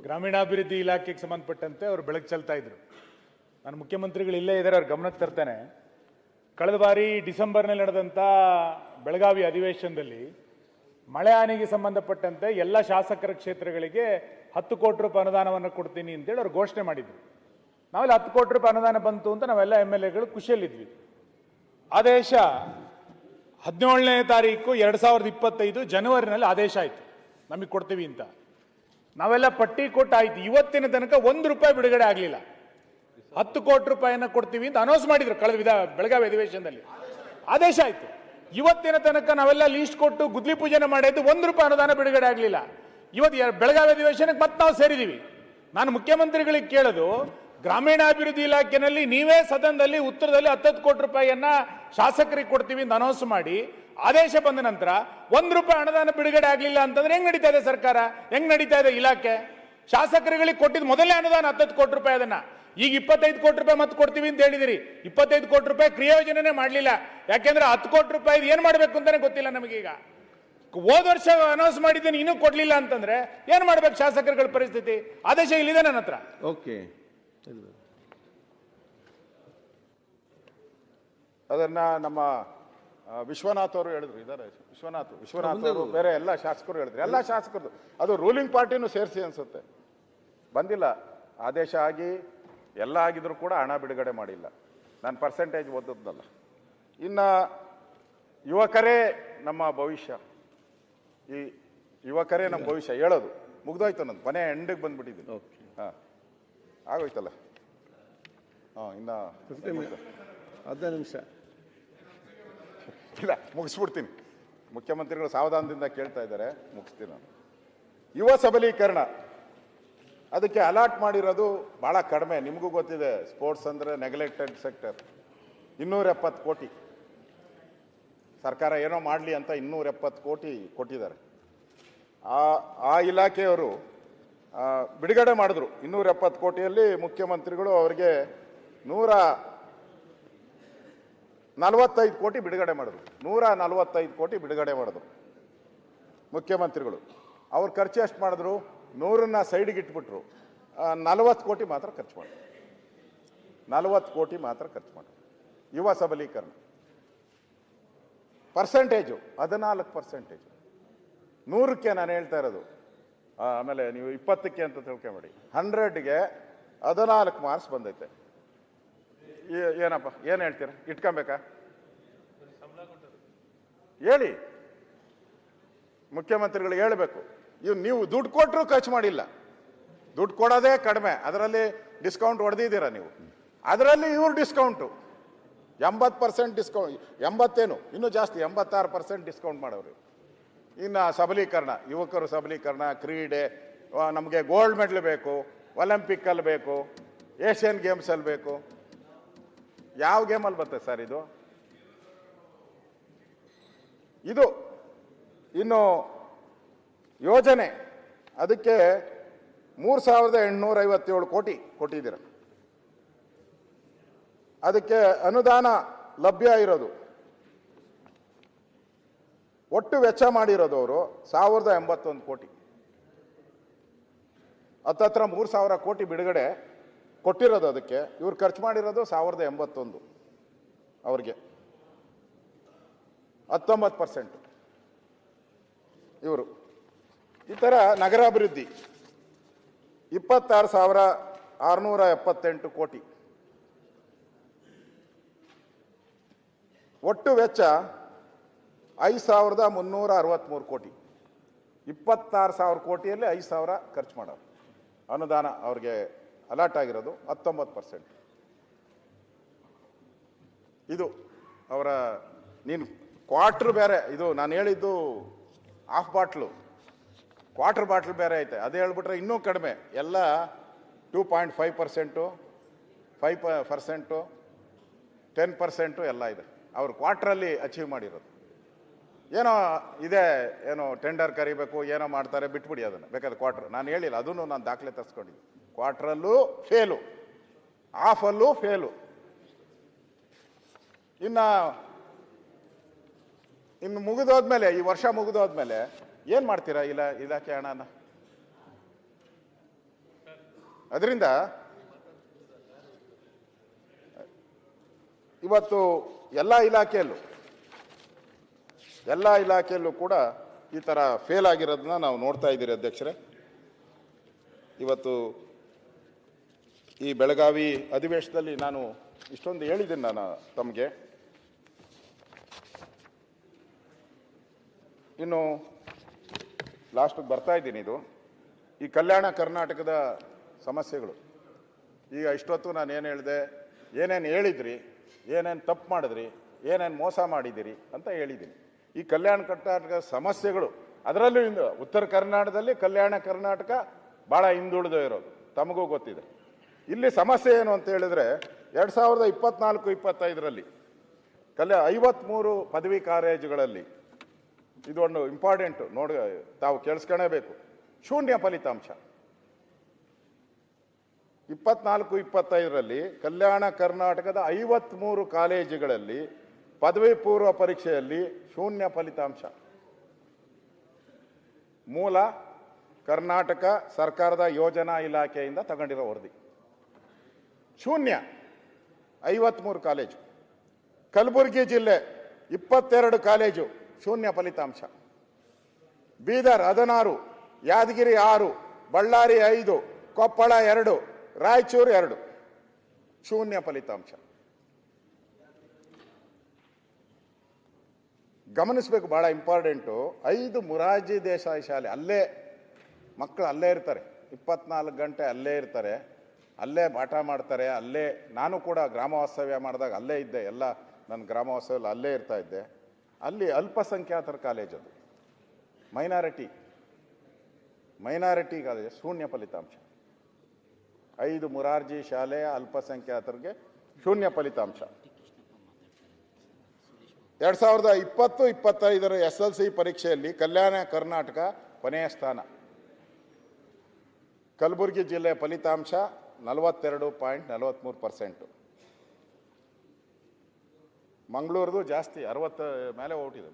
ಗ್ರಾಮೀಣಾಭಿವೃದ್ಧಿ ಇಲಾಖೆಗೆ ಸಂಬಂಧಪಟ್ಟಂತೆ ಅವರು ಬೆಳಕು ಚೆಲ್ತಾ ಇದ್ರು. ನಾನು ಮುಖ್ಯಮಂತ್ರಿಗಳು ಇಲ್ಲೇ ಇದ್ದಾರೆ, ಅವ್ರ ಗಮನಕ್ಕೆ ತರ್ತೇನೆ. ಕಳೆದ ಬಾರಿ ಡಿಸೆಂಬರ್ನಲ್ಲಿ ನಡೆದಂಥ ಬೆಳಗಾವಿ ಅಧಿವೇಶನದಲ್ಲಿ ಮಳೆ ಹಾನಿಗೆ ಸಂಬಂಧಪಟ್ಟಂತೆ ಎಲ್ಲ ಶಾಸಕರ ಕ್ಷೇತ್ರಗಳಿಗೆ 10 ಕೋಟಿ ರೂಪಾಯಿ ಅನುದಾನವನ್ನು ಕೊಡ್ತೀನಿ ಅಂತೇಳಿ ಅವ್ರು ಘೋಷಣೆ ಮಾಡಿದ್ರು. ನಾವೆಲ್ಲ 10 ಕೋಟಿ ರೂಪಾಯಿ ಅನುದಾನ ಬಂತು ಅಂತ ನಾವೆಲ್ಲ MLAಗಳು ಖುಷಿಯಲ್ಲಿದ್ವಿ. ಆದೇಶ 17ನೇ ತಾರೀಕು 2025 ಜನವರಿನಲ್ಲಿ ಆದೇಶ ಆಯಿತು, ನಮಗೆ ಕೊಡ್ತೀವಿ ಅಂತ. ನಾವೆಲ್ಲ ಪಟ್ಟಿ ಕೊಟ್ಟಾಯ್ತು. ಇವತ್ತಿನ ತನಕ 1 ರೂಪಾಯಿ ಬಿಡುಗಡೆ ಆಗಲಿಲ್ಲ. 10 ಕೋಟಿ ರೂಪಾಯಿನ ಕೊಡ್ತೀವಿ ಅಂತ ಅನೌನ್ಸ್ ಮಾಡಿದ್ರು ಕಳೆದ ಬೆಳಗಾವಿ ಅಧಿವೇಶನದಲ್ಲಿ, ಆದೇಶ ಆಯಿತು. ಇವತ್ತಿನ ತನಕ ನಾವೆಲ್ಲ ಲೀಸ್ಟ್ ಕೊಟ್ಟು ಗುದ್ಲಿ ಪೂಜೆನ ಮಾಡಿದ್ದು 1 ರೂಪಾಯಿ ಅನುದಾನ ಬಿಡುಗಡೆ ಆಗಲಿಲ್ಲ. ಇವತ್ತು ಬೆಳಗಾವಿ ಅಧಿವೇಶನಕ್ಕೆ ಮತ್ತೆ ನಾವು ಸೇರಿದ್ದೀವಿ. ನಾನು ಮುಖ್ಯಮಂತ್ರಿಗಳಿಗೆ ಕೇಳೋದು, ಗ್ರಾಮೀಣಾಭಿವೃದ್ಧಿ ಇಲಾಖೆಯಲ್ಲಿ ನೀವೇ ಸದನದಲ್ಲಿ ಉತ್ತರದಲ್ಲಿ 10 ಕೋಟಿ ರೂಪಾಯಿಯನ್ನ ಶಾಸಕರಿಗೆ ಕೊಡ್ತೀವಿ ಅಂತ ಅನೌನ್ಸ್ ಮಾಡಿ ಆದೇಶ ಬಂದ ನಂತರ 1 ರೂಪಾಯಿ ಅನುದಾನ ಬಿಡುಗಡೆ ಆಗಲಿಲ್ಲ ಅಂತಂದ್ರೆ ಹೆಂಗ್ ನಡೀತಾ ಇದೆ ಸರ್ಕಾರ, ಹೆಂಗ್ ನಡೀತಾ ಇದೆ ಇಲಾಖೆ? ಶಾಸಕರುಗಳಿಗೆ ಕೊಟ್ಟಿದ್ದು ಮೊದಲನೇ ಅನುದಾನ 10 ಕೋಟಿ ರೂಪಾಯಿ, ಅದನ್ನ ಈಗ 25 ಕೋಟಿ ರೂಪಾಯಿ ಮತ್ತೆ ಕೊಡ್ತೀವಿ ಅಂತ ಹೇಳಿದಿರಿ. 25 ಕೋಟಿ ರೂಪಾಯಿ ಕ್ರಿಯಾಯೋಜನೆ ಮಾಡಲಿಲ್ಲ. ಯಾಕೆಂದ್ರೆ 10 ಕೋಟಿ ರೂಪಾಯಿ ಏನ್ ಮಾಡಬೇಕು ಅಂತಾನೆ ಗೊತ್ತಿಲ್ಲ ನಮಗೀಗ. ಹೋದ ವರ್ಷ ಅನೌನ್ಸ್ ಮಾಡಿದ್ದೇನೆ, ಇನ್ನೂ ಕೊಡ್ಲಿಲ್ಲ ಅಂತಂದ್ರೆ ಏನ್ ಮಾಡ್ಬೇಕು ಶಾಸಕರುಗಳ ಪರಿಸ್ಥಿತಿ? ಆದೇಶ ಇಲ್ಲಿದೆ ನನ್ನ ಹತ್ರ. ಓಕೆ, ಅದನ್ನ ನಮ್ಮ ವಿಶ್ವನಾಥ್ ಅವರು ಹೇಳಿದ್ರು. ಇದ್ದಾರೆ ವಿಶ್ವನಾಥ್ ಅವರು, ಬೇರೆ ಎಲ್ಲ ಶಾಸಕರು ಹೇಳಿದ್ರು. ಎಲ್ಲ ಶಾಸಕರು, ಅದು ರೂಲಿಂಗ್ ಪಾರ್ಟಿನೂ ಸೇರಿಸಿ ಅನ್ಸುತ್ತೆ. ಬಂದಿಲ್ಲ ಆದೇಶ ಆಗಿ ಎಲ್ಲ ಆಗಿದ್ರು ಕೂಡ ಹಣ ಬಿಡುಗಡೆ ಮಾಡಿಲ್ಲ. ನಾನು ಪರ್ಸೆಂಟೇಜ್ ಓದದ್ದಲ್ಲ. ಇನ್ನು ಯುವಕರೇ ನಮ್ಮ ಭವಿಷ್ಯ, ಈ ಯುವಕರೇ ನಮ್ಮ ಭವಿಷ್ಯ ಹೇಳೋದು ಮುಗ್ದೋಯ್ತು. ನಂದು ಕೊನೆ ಎಂಡಿಗೆ ಬಂದ್ಬಿಟ್ಟಿದ್ದೀನಿ. ಹಾಂ, ಆಗೋಯ್ತಲ್ಲ. ಹಾಂ, ಇನ್ನು 15 ನಿಮಿಷ ಇಲ್ಲ, ಮುಗಿಸ್ಬಿಡ್ತೀನಿ. ಮುಖ್ಯಮಂತ್ರಿಗಳು ಸಾವಧಾನದಿಂದ ಕೇಳ್ತಾ ಇದ್ದಾರೆ, ಮುಗಿಸ್ತೀನಿ ನಾನು. ಯುವ ಸಬಲೀಕರಣ ಅದಕ್ಕೆ ಅಲಾಟ್ ಮಾಡಿರೋದು ಭಾಳ ಕಡಿಮೆ. ನಿಮಗೂ ಗೊತ್ತಿದೆ, ಸ್ಪೋರ್ಟ್ಸ್ ಅಂದರೆ ನೆಗ್ಲೆಕ್ಟೆಡ್ ಸೆಕ್ಟರ್. 270 ಕೋಟಿ ಸರ್ಕಾರ ಏನೋ ಮಾಡಲಿ ಅಂತ 270 ಕೋಟಿ ಕೊಟ್ಟಿದ್ದಾರೆ. ಆ ಇಲಾಖೆಯವರು ಬಿಡುಗಡೆ ಮಾಡಿದ್ರು. 270 ಕೋಟಿಯಲ್ಲಿ ಮುಖ್ಯಮಂತ್ರಿಗಳು ಅವರಿಗೆ 145 ಕೋಟಿ ಬಿಡುಗಡೆ ಮಾಡಿದ್ರು. 145 ಕೋಟಿ ಬಿಡುಗಡೆ ಮಾಡಿದ್ರು ಮುಖ್ಯಮಂತ್ರಿಗಳು. ಅವ್ರು ಖರ್ಚು ಎಷ್ಟು ಮಾಡಿದ್ರು? 100ನ್ನ ಸೈಡ್ಗೆ ಇಟ್ಬಿಟ್ರು. 40 ಕೋಟಿ ಮಾತ್ರ ಖರ್ಚು ಮಾಡಿದ್ರು. 40 ಕೋಟಿ ಮಾತ್ರ ಖರ್ಚು ಮಾಡಿದ್ರು. ಯುವ ಸಬಲೀಕರಣ ಪರ್ಸೆಂಟೇಜು 14%. 100ಕ್ಕೆ ನಾನು ಹೇಳ್ತಾ ಇರೋದು. ಆಮೇಲೆ ನೀವು 20ಕ್ಕೆ ಅಂತ ತಿಳ್ಕೊಂಬೇಡಿ. 100ಗೆ 14 ಮಾರ್ಕ್ಸ್ ಬಂದೈತೆ. ಏನಪ್ಪ, ಏನು ಹೇಳ್ತೀರ? ಇಟ್ಕೊಬೇಕಾ? ಹೇಳಿ, ಮುಖ್ಯಮಂತ್ರಿಗಳು ಹೇಳಬೇಕು. ನೀವು ದುಡ್ಡು ಕೊಟ್ಟರು ಖರ್ಚು ಮಾಡಿಲ್ಲ. ದುಡ್ಡು ಕೊಡೋದೇ ಕಡಿಮೆ, ಅದರಲ್ಲಿ ಡಿಸ್ಕೌಂಟ್ ಹೊಡೆದಿದ್ದೀರಾ ನೀವು. ಅದರಲ್ಲಿ ಇವ್ರು ಡಿಸ್ಕೌಂಟು 80% ಡಿಸ್ಕೌಂಟ್, 80 ಇನ್ನೂ ಜಾಸ್ತಿ, 86% ಡಿಸ್ಕೌಂಟ್ ಮಾಡೋರು. ಇನ್ನು ಸಬಲೀಕರಣ, ಯುವಕರು ಸಬಲೀಕರಣ, ಕ್ರೀಡೆ, ನಮಗೆ ಗೋಲ್ಡ್ ಮೆಡಲ್ ಬೇಕು, ಒಲಿಂಪಿಕ್ಕಲ್ಲಿ ಬೇಕು, ಏಷ್ಯನ್ ಗೇಮ್ಸಲ್ಲಿ ಬೇಕು. ಯಾವ ಗೇಮಲ್ಲಿ ಬರ್ತದೆ ಸರ್ ಇದು? ಇನ್ನು ಯೋಜನೆ, ಅದಕ್ಕೆ 3857 ಕೋಟಿ ಕೊಟ್ಟಿದ್ದೀರ. ಅದಕ್ಕೆ ಅನುದಾನ ಲಭ್ಯ ಇರೋದು, ಒಟ್ಟು ವೆಚ್ಚ ಮಾಡಿರೋದು ಅವರು 1081 ಕೋಟಿ. ಹತ್ತತ್ರ 3000 ಕೋಟಿ ಬಿಡುಗಡೆ ಕೊಟ್ಟಿರೋದು. ಅದಕ್ಕೆ ಇವ್ರು ಖರ್ಚು ಮಾಡಿರೋದು 1081. ಅವ್ರಿಗೆ 19%. ಇವರು ಈ ಥರ ನಗರಾಭಿವೃದ್ಧಿ 26,678 ಕೋಟಿ. ಒಟ್ಟು ವೆಚ್ಚ 5,363 ಕೋಟಿ. 26,000 ಕೋಟಿಯಲ್ಲಿ 5,000 ಖರ್ಚು ಮಾಡೋರು. ಅನುದಾನ ಅವ್ರಿಗೆ ಅಲಾಟ್ ಆಗಿರೋದು 19%. ಇದು ಅವರ, ನೀನು ಕ್ವಾರ್ಟ್ರ್ ಬೇರೆ, ಇದು ನಾನು ಹೇಳಿದ್ದು ಹಾಫ್ ಬಾಟ್ಲು, ಕ್ವಾರ್ಟರ್ ಬಾಟ್ಲ್ ಬೇರೆ ಐತೆ. ಅದೇ ಹೇಳ್ಬಿಟ್ರೆ ಇನ್ನೂ ಕಡಿಮೆ. ಎಲ್ಲ 2.5%, 5%, 10% ಎಲ್ಲ ಇದೆ. ಅವರು ಕ್ವಾರ್ಟ್ರಲ್ಲಿ ಅಚೀವ್ ಮಾಡಿರೋದು. ಏನೋ ಇದೆ, ಏನೋ ಟೆಂಡರ್ ಕರಿಬೇಕು, ಏನೋ ಮಾಡ್ತಾರೆ, ಬಿಟ್ಬಿಡಿ ಅದನ್ನು. ಬೇಕಾದ್ರೆ ಕ್ವಾರ್ಟರ್ ನಾನು ಹೇಳಿಲ್ಲ, ಅದನ್ನು ನಾನು ದಾಖಲೆ ತರಿಸ್ಕೊಂಡಿದ್ದೆ. ಕ್ವಾರ್ಟ್ರಲ್ಲೂ ಫೇಲು, ಹಾಫಲ್ಲೂ ಫೇಲು. ಇನ್ನು ಮುಗಿದೋದ್ಮೇಲೆ, ಈ ವರ್ಷ ಮುಗಿದೋದ್ಮೇಲೆ ಏನು ಮಾಡ್ತೀರಾ? ಇಲಾಖೆ ಹಣನ ಅದರಿಂದ ಇವತ್ತು ಎಲ್ಲ ಇಲಾಖೆಯಲ್ಲೂ ಕೂಡ ಈ ಥರ ಫೇಲ್ ಆಗಿರೋದನ್ನ ನಾವು ನೋಡ್ತಾ ಇದ್ದೀರಿ ಅಧ್ಯಕ್ಷರೇ. ಇವತ್ತು ಈ ಬೆಳಗಾವಿ ಅಧಿವೇಶನದಲ್ಲಿ ನಾನು ಇಷ್ಟೊಂದು ಹೇಳಿದ್ದೀನಿ ನಾನು ತಮಗೆ. ಇನ್ನು ಲಾಸ್ಟಿಗೆ ಬರ್ತಾ ಇದ್ದೀನಿ. ಇದು ಈ ಕಲ್ಯಾಣ ಕರ್ನಾಟಕದ ಸಮಸ್ಯೆಗಳು. ಈಗ ಇಷ್ಟೊತ್ತು ನಾನು ಏನು ಹೇಳಿದೆ, ಏನೇನು ಹೇಳಿದ್ರಿ, ಏನೇನು ತಪ್ಪು ಮಾಡಿದ್ರಿ, ಏನೇನು ಮೋಸ ಮಾಡಿದ್ದೀರಿ ಅಂತ ಹೇಳಿದ್ದೀನಿ. ಈ ಕಲ್ಯಾಣ ಕರ್ನಾಟಕ ಸಮಸ್ಯೆಗಳು, ಅದರಲ್ಲೂ ಉತ್ತರ ಕರ್ನಾಟಕದಲ್ಲಿ ಕಲ್ಯಾಣ ಕರ್ನಾಟಕ ಭಾಳ ಹಿಂದುಳಿದು ಇರೋದು ತಮಗೂ ಗೊತ್ತಿದೆ. ಇಲ್ಲಿ ಸಮಸ್ಯೆ ಏನು ಅಂತ ಹೇಳಿದ್ರೆ 2024-25ರಲ್ಲಿ 53 ಪದವಿ ಕಾಲೇಜುಗಳಲ್ಲಿ ಇದೊಂದು ಇಂಪಾರ್ಟೆಂಟು ನೋಡಿ, ತಾವು ಕೇಳಿಸ್ಕೊಳ್ಳೇಬೇಕು. ಶೂನ್ಯ ಫಲಿತಾಂಶ. 24-25ರಲ್ಲಿ ಕಲ್ಯಾಣ ಕರ್ನಾಟಕದ 53 ಕಾಲೇಜುಗಳಲ್ಲಿ ಪದವಿ ಪೂರ್ವ ಪರೀಕ್ಷೆಯಲ್ಲಿ ಶೂನ್ಯ ಫಲಿತಾಂಶ. ಮೂಲ ಕರ್ನಾಟಕ ಸರ್ಕಾರದ ಯೋಜನಾ ಇಲಾಖೆಯಿಂದ ತಗೊಂಡಿರೋ ವರದಿ. ಶೂನ್ಯ 53 ಕಾಲೇಜು. ಕಲಬುರಗಿ ಜಿಲ್ಲೆ 22 ಕಾಲೇಜು ಶೂನ್ಯ ಫಲಿತಾಂಶ. ಬೀದರ್ 16, ಯಾದಗಿರಿ 6, ಬಳ್ಳಾರಿ 5, ಕೊಪ್ಪಳ 2, ರಾಯಚೂರು 2 ಶೂನ್ಯ ಫಲಿತಾಂಶ. ಗಮನಿಸಬೇಕು, ಭಾಳ ಇಂಪಾರ್ಟೆಂಟು. 5 ಮೊರಾರ್ಜಿ ದೇಸಾಯಿ ಶಾಲೆ, ಅಲ್ಲೇ ಮಕ್ಕಳು ಅಲ್ಲೇ ಇರ್ತಾರೆ, 24 ಗಂಟೆ ಅಲ್ಲೇ ಇರ್ತಾರೆ, ಅಲ್ಲೇ ಪಾಠ ಮಾಡ್ತಾರೆ. ಅಲ್ಲೇ ನಾನು ಕೂಡ ಗ್ರಾಮ ವಾಸ್ತವ್ಯ ಮಾಡಿದಾಗ ಅಲ್ಲೇ ಇದ್ದೆ. ಎಲ್ಲ ನನ್ನ ಗ್ರಾಮ ವಾಸ್ತವ್ಯ ಅಲ್ಲೇ ಇರ್ತಾ ಇದ್ದೆ. ಅಲ್ಲಿ ಅಲ್ಪಸಂಖ್ಯಾತರ ಕಾಲೇಜ್, ಅದು ಮೈನಾರಿಟಿ ಕಾಲೇಜ್, ಶೂನ್ಯ ಫಲಿತಾಂಶ. 5 ಮೊರಾರ್ಜಿ ಶಾಲೆಯ ಅಲ್ಪಸಂಖ್ಯಾತರಿಗೆ ಶೂನ್ಯ ಫಲಿತಾಂಶ. 2020-25ರ SLC ಪರೀಕ್ಷೆಯಲ್ಲಿ ಕಲ್ಯಾಣ ಕರ್ನಾಟಕ ಕೊನೆಯ ಸ್ಥಾನ. ಕಲಬುರಗಿ ಜಿಲ್ಲೆ ಫಲಿತಾಂಶ 42.43%. ಮಂಗಳೂರದು ಜಾಸ್ತಿ, 60 ಮೇಲೆ ಓಟಿದೆ.